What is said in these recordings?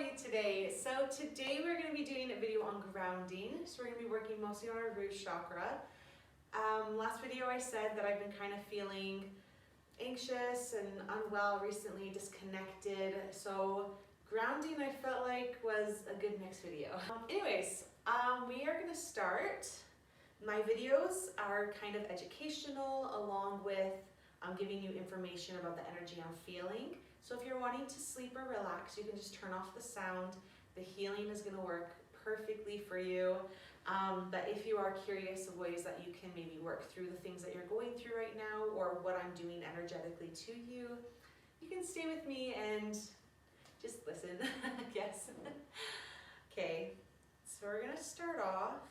you today? So today we're going to be doing a video on grounding. So we're going to be working mostly on our root chakra. Last video I said that I've been kind of feeling anxious and unwell recently, disconnected. So grounding I felt like was a good next video. Anyways, we are going to start. My videos are kind of educational along with giving you information about the energy I'm feeling. So if you're wanting to sleep or relax, you can just turn off the sound. The healing is going to work perfectly for you. But if you are curious of ways that you can maybe work through the things that you're going through right now or what I'm doing energetically to you, you can stay with me and just listen, I guess. Okay, so we're going to start off.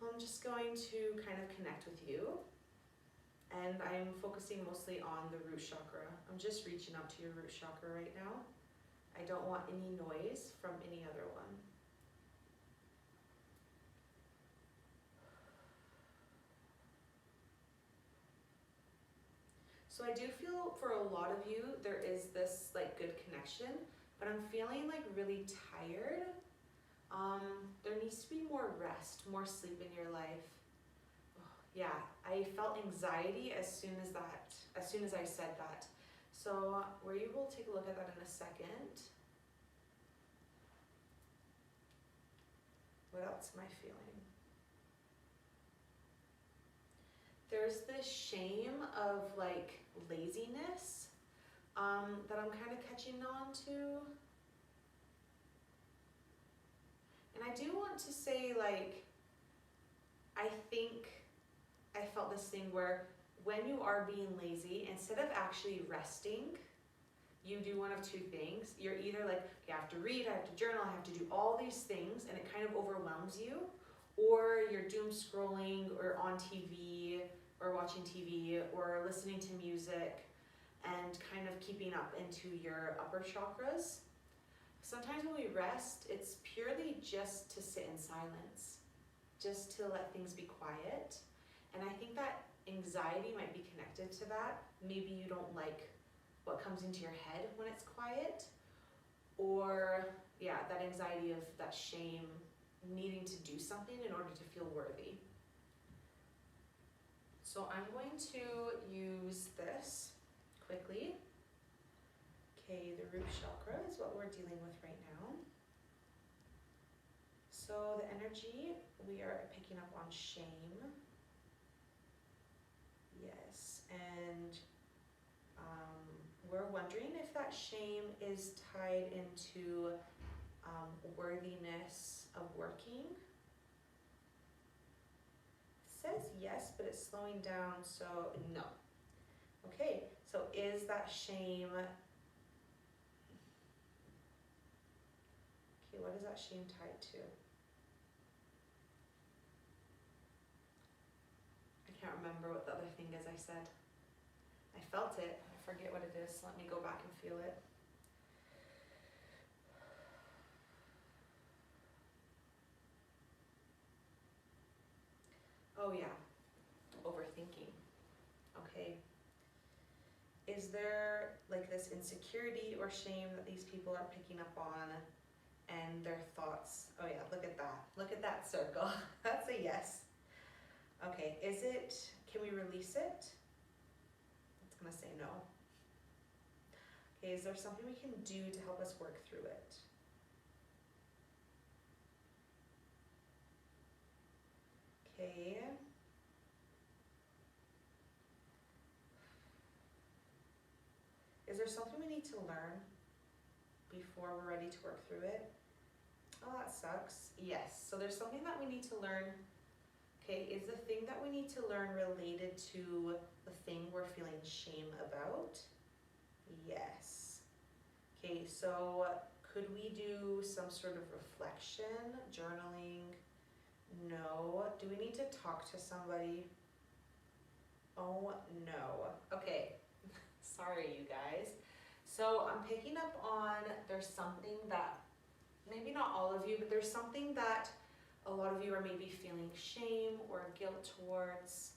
I'm just going to kind of connect with you. And I'm focusing mostly on the root chakra. I'm just reaching out to your root chakra right now. I don't want any noise from any other one. So I do feel for a lot of you, there is this like good connection, but I'm feeling like really tired. There needs to be more rest, more sleep in your life. Yeah, I felt anxiety as soon as I said that. So we will take a look at that in a second. What else am I feeling? There's this shame of like laziness that I'm kind of catching on to. And I do want to say, like, I think I felt this thing where when you are being lazy, instead of actually resting, you do one of two things. You're either like, okay, I have to read, I have to journal, I have to do all these things, and it kind of overwhelms you, or you're doom scrolling or on TV or watching TV or listening to music and kind of keeping up into your upper chakras. Sometimes when we rest, it's purely just to sit in silence, just to let things be quiet. And I think that anxiety might be connected to that. Maybe you don't like what comes into your head when it's quiet, or yeah, that anxiety of that shame, needing to do something in order to feel worthy. So I'm going to use this quickly. Okay, the root chakra is what we're dealing with right now. So the energy, we are picking up on shame. Yes, and we're wondering if that shame is tied into worthiness of working. It says yes, but it's slowing down, so no. Okay, so is that shame, okay, what is that shame tied to? I can't remember what the other thing is I said. I felt it, I forget what it is, let me go back and feel it. Oh yeah, overthinking. Okay. Is there like this insecurity or shame that these people are picking up on and their thoughts? Oh yeah, look at that. Look at that circle. That's a yes. Okay, is it, can we release it? It's gonna say no. Okay, is there something we can do to help us work through it? Okay. Is there something we need to learn before we're ready to work through it? Oh, that sucks. Yes, so there's something that we need to learn. Okay, is the thing that we need to learn related to the thing we're feeling shame about? Yes. Okay, so could we do some sort of reflection, journaling? No. Do we need to talk to somebody? Oh no. Okay, sorry you guys. So I'm picking up on there's something that, maybe not all of you, but there's something that a lot of you are maybe feeling shame or guilt towards.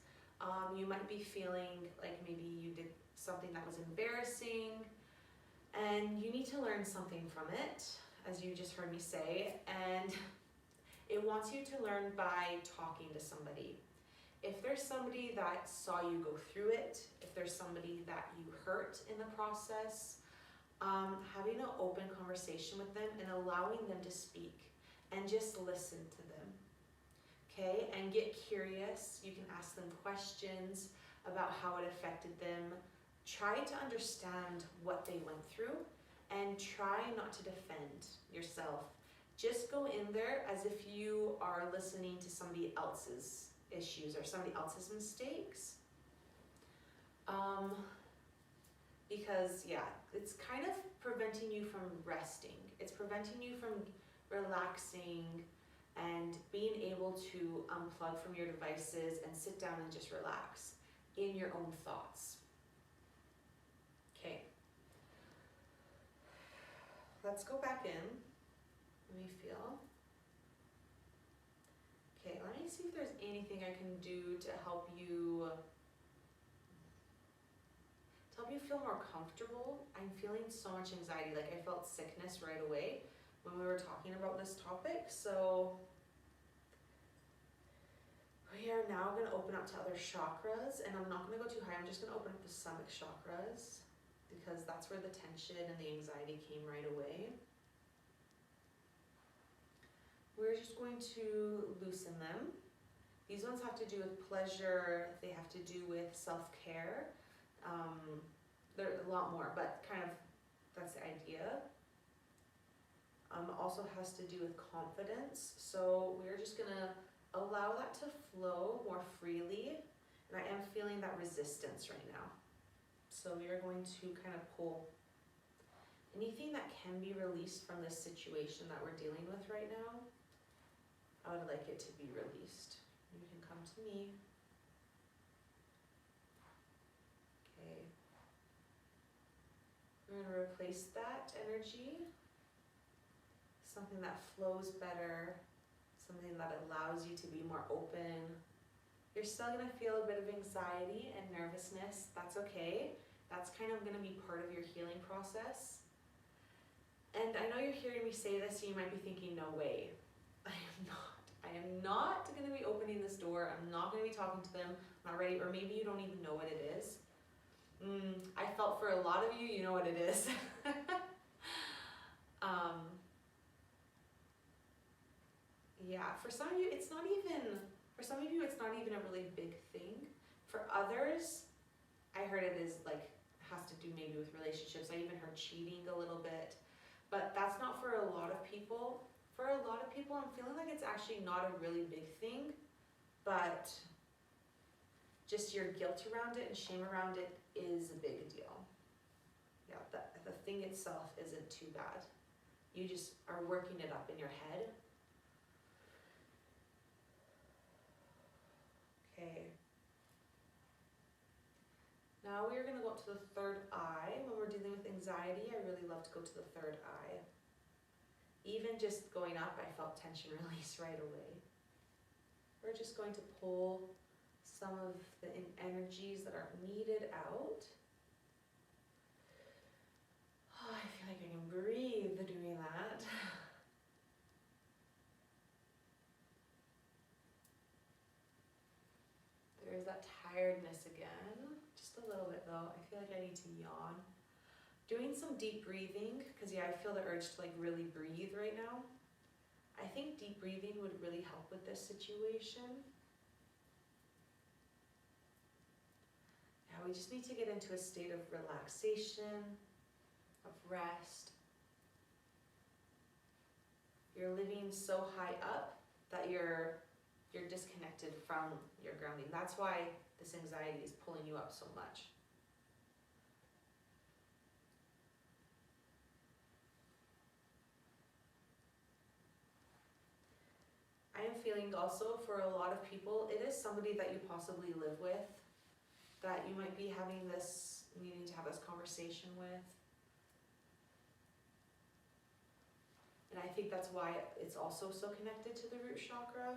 You might be feeling like maybe you did something that was embarrassing. And you need to learn something from it, as you just heard me say, and it wants you to learn by talking to somebody. If there's somebody that saw you go through it, if there's somebody that you hurt in the process, having an open conversation with them and allowing them to speak and just listen to them, okay? And get curious. You can ask them questions about how it affected them. Try to understand what they went through and try not to defend yourself. Just go in there as if you are listening to somebody else's issues or somebody else's mistakes. Because yeah, it's kind of preventing you from resting. It's preventing you from relaxing and being able to unplug from your devices and sit down and just relax in your own thoughts. Okay. Let's go back in. Let me feel. Okay, let me see if there's anything I can do to help you feel more comfortable. I'm feeling so much anxiety, like I felt sickness right away when we were talking about this topic. So we are now going to open up to other chakras, and I'm not going to go too high. I'm just going to open up the stomach chakras because that's where the tension and the anxiety came right away. We're just going to loosen them. These ones have to do with pleasure. They have to do with self-care. There's a lot more, but kind of that's the idea. Also has to do with confidence. So we're just gonna allow that to flow more freely. And I am feeling that resistance right now. So we are going to kind of pull anything that can be released from this situation that we're dealing with right now. I would like it to be released. You can come to me. Okay. We're going to replace that energy. Something that flows better. Something that allows you to be more open. You're still going to feel a bit of anxiety and nervousness. That's okay. That's kind of going to be part of your healing process. And I know you're hearing me say this, and you might be thinking, no way. I am not. I am not going to be opening this door. I'm not going to be talking to them. I'm not ready. Or maybe you don't even know what it is. I felt for a lot of you, you know what it is. Yeah, for some of you, it's not even a really big thing. For others, I heard it is like, has to do maybe with relationships. I even heard cheating a little bit, but that's not for a lot of people. For a lot of people, I'm feeling like it's actually not a really big thing, but just your guilt around it and shame around it is a big deal. Yeah, the thing itself isn't too bad. You just are working it up in your head. Okay. Now we're going to go up to the third eye. When we're dealing with anxiety, I really love to go to the third eye. Even just going up, I felt tension release right away. We're just going to pull some of the energies that are needed out. Oh, I feel like I can breathe doing that. There's that tiredness again. Just a little bit though. I feel like I need to yawn. Doing some deep breathing, because yeah, I feel the urge to like really breathe right now. I think deep breathing would really help with this situation. Yeah, we just need to get into a state of relaxation, of rest. You're living so high up that you're disconnected from your grounding. That's why this anxiety is pulling you up so much. I am feeling also for a lot of people, it is somebody that you possibly live with, that you might be needing to have this conversation with. And I think that's why it's also so connected to the root chakra.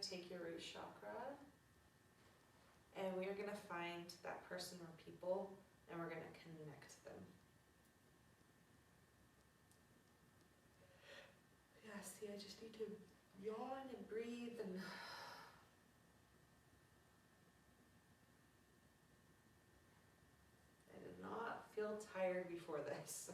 take your root chakra and we are going to find that person or people and we're going to connect them. Yeah, see, I just need to yawn and breathe and I did not feel tired before this.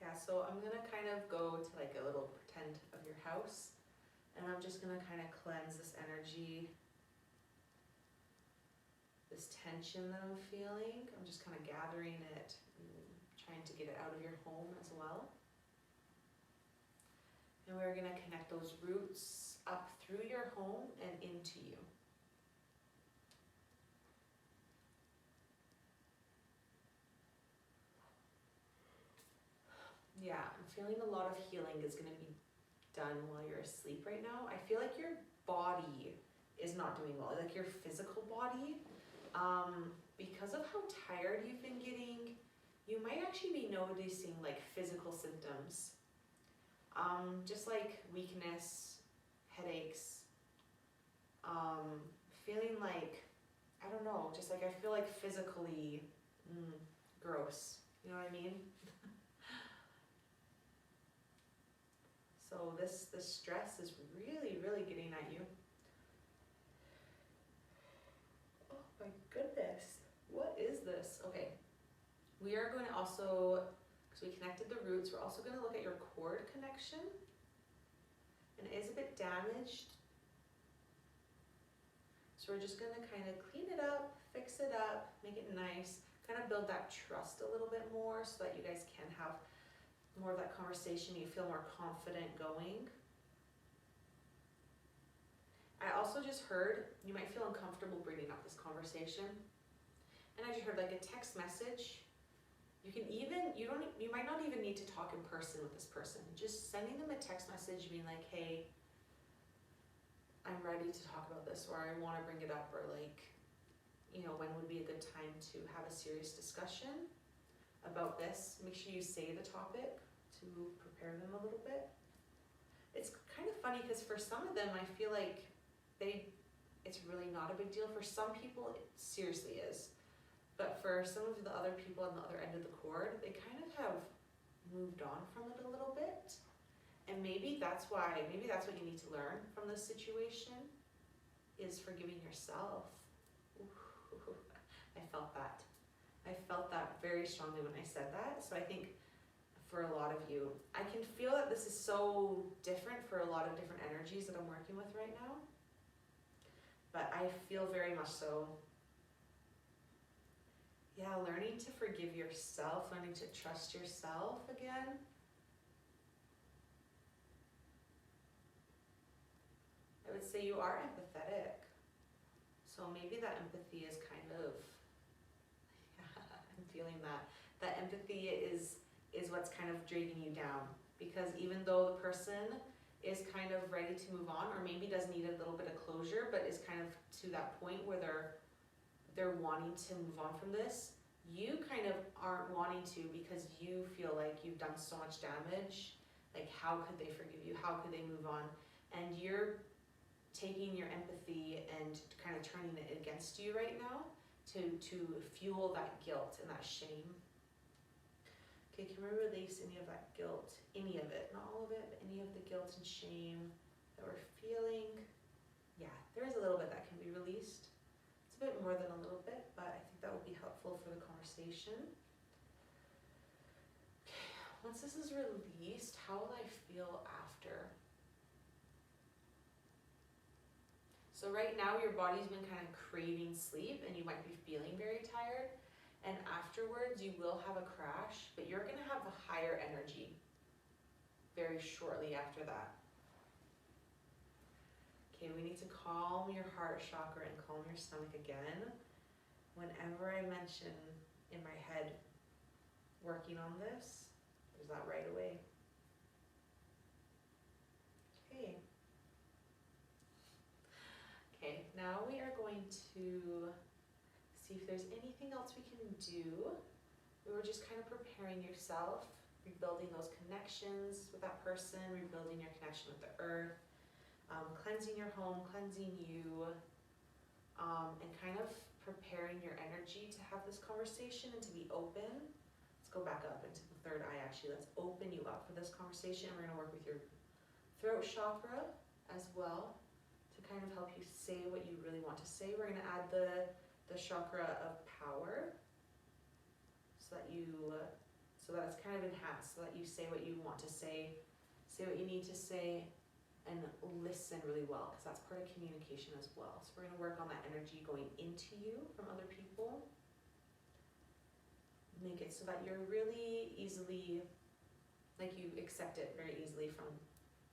Yeah, so I'm gonna kind of go to like a little pretend of your house and I'm just gonna kind of cleanse this energy, this tension that I'm feeling. I'm just kind of gathering it and trying to get it out of your home as well. And we're gonna connect those roots up through your home and into you. Yeah, I'm feeling a lot of healing is going to be done while you're asleep right now. I feel like your body is not doing well, like your physical body. Because of how tired you've been getting, you might actually be noticing like physical symptoms. Just like weakness, headaches, feeling like, I don't know, just like I feel like physically gross. You know what I mean? So this stress is really, really getting at you. Oh my goodness, what is this? Okay, we are going to also, because we connected the roots, we're also going to look at your cord connection. And it is a bit damaged. So we're just going to kind of clean it up, fix it up, make it nice, kind of build that trust a little bit more so that you guys can have more of that conversation, you feel more confident going. I also just heard, you might feel uncomfortable bringing up this conversation. And I just heard like a text message. You can even, you might not even need to talk in person with this person. Just sending them a text message being like, hey, I'm ready to talk about this, or I want to bring it up, or like, you know, when would be a good time to have a serious discussion about this. Make sure you say the topic to prepare them a little bit. It's kind of funny because for some of them I feel like it's really not a big deal. For some people it seriously is. But for some of the other people on the other end of the cord, they kind of have moved on from it a little bit. And maybe that's what you need to learn from this situation is forgiving yourself. Ooh, I felt that. I felt that very strongly when I said that. So I think for a lot of you, I can feel that this is so different for a lot of different energies that I'm working with right now. But I feel very much so, yeah, learning to forgive yourself, learning to trust yourself again. I would say you are empathetic. So maybe that empathy is kind of, I'm feeling that. That empathy is what's kind of dragging you down. Because even though the person is kind of ready to move on, or maybe does need a little bit of closure, but is kind of to that point where they're wanting to move on from this, you kind of aren't wanting to because you feel like you've done so much damage. Like, how could they forgive you? How could they move on? And you're taking your empathy and kind of turning it against you right now to fuel that guilt and that shame. Okay, can we release any of that guilt? Any of it, not all of it, but any of the guilt and shame that we're feeling. Yeah, there is a little bit that can be released. It's a bit more than a little bit, but I think that will be helpful for the conversation. Okay, once this is released, how will I feel after? So right now your body's been kind of craving sleep and you might be feeling very tired. And afterwards you will have a crash, but you're gonna have a higher energy very shortly after that. Okay, we need to calm your heart chakra and calm your stomach again. Whenever I mention in my head working on this, there's that right away. Okay. Okay, now we are going to See if there's anything else we can do. We were just kind of preparing yourself, rebuilding those connections with that person, rebuilding your connection with the earth, cleansing your home, cleansing you, and kind of preparing your energy to have this conversation and to be open. Let's go back up into the third eye actually. Let's open you up for this conversation. We're going to work with your throat chakra as well to kind of help you say what you really want to say. We're going to add the chakra of power so that it's kind of enhanced, so that you say what you want to say what you need to say, and listen really well, because that's part of communication as well. So we're going to work on that energy going into you from other people. Make it so that you're really easily, like you accept it very easily from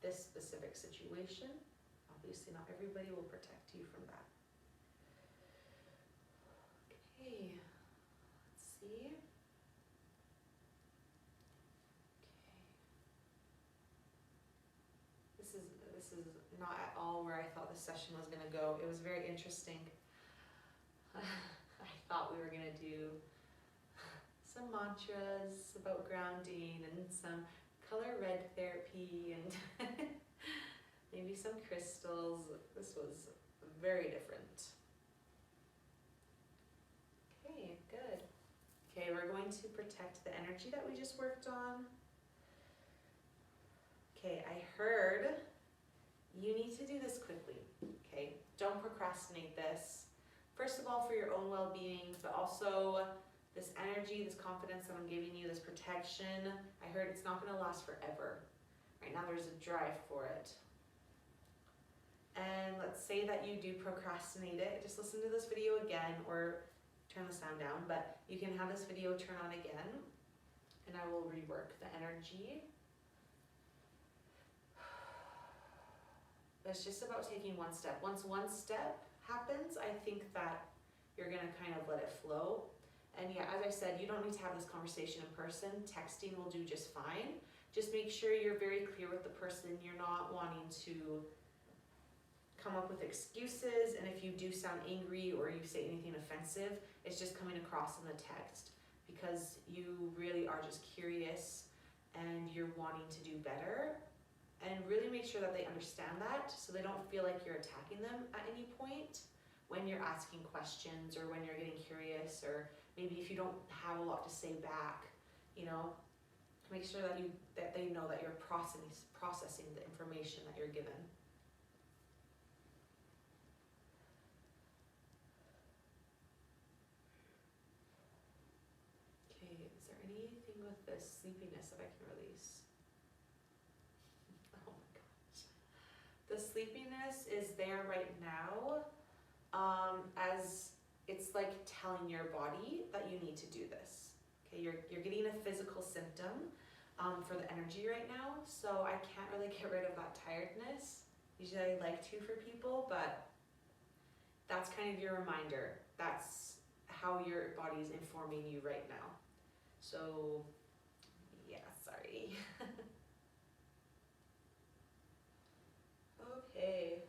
this specific situation. Obviously not everybody will protect you from that. Okay, let's see. This is not at all where I thought the session was going to go. It was very interesting. I thought we were going to do some mantras about grounding and some color red therapy and maybe some crystals. This was very different. Okay, good. Okay, we're going to protect the energy that we just worked on. Okay, I heard you need to do this quickly, okay? Don't procrastinate this. First of all, for your own well-being, but also this energy, this confidence that I'm giving you, this protection. I heard it's not gonna last forever. Right now there's a drive for it. And let's say that you do procrastinate it. Just listen to this video again or turn the sound down, but you can have this video turn on again and I will rework the energy. It's just about taking one step. Once one step happens, I think that you're gonna kind of let it flow. And yeah, as I said, you don't need to have this conversation in person. Texting will do just fine. Just make sure you're very clear with the person. You're not wanting to come up with excuses. And if you do sound angry or you say anything offensive, it's just coming across in the text because you really are just curious and you're wanting to do better. And really make sure that they understand that so they don't feel like you're attacking them at any point when you're asking questions or when you're getting curious, or maybe if you don't have a lot to say back, you know, make sure that they know that you're processing the information that you're given. Okay, is there anything with this sleepiness that I can release? Oh my gosh. The sleepiness is there right now, as it's like telling your body that you need to do this. Okay, you're getting a physical symptom for the energy right now, so I can't really get rid of that tiredness. Usually I like to for people, but that's kind of your reminder. That's how your body is informing you right now. So yeah, sorry. Okay.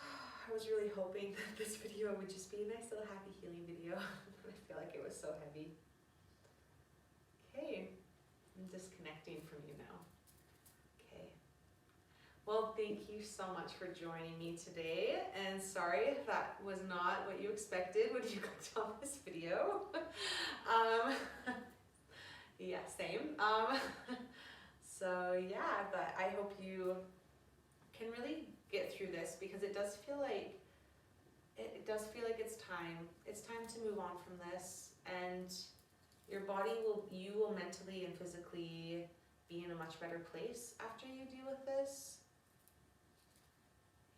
I was really hoping that this video would just be a nice little happy healing video, but I feel like it was so heavy. Okay, I'm disconnecting from you now. Okay. Well, thank you so much for joining me today, and sorry if that was not what you expected when you clicked on this video. Yeah, same. So yeah, but I hope you can really get through this because it does feel like it's time. It's time to move on from this, and your body you will mentally and physically be in a much better place after you deal with this.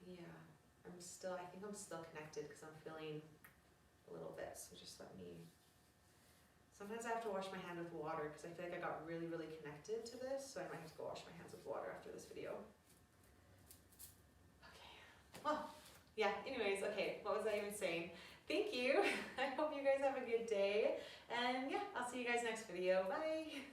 Yeah, I think I'm still connected because I'm feeling a little bit, so just let me. Sometimes I have to wash my hand with water because I feel like I got really, really connected to this, so I might have to go wash my hands with water after this video. Okay, well, yeah, anyways, okay, what was I even saying? Thank you. I hope you guys have a good day, and yeah, I'll see you guys next video. Bye.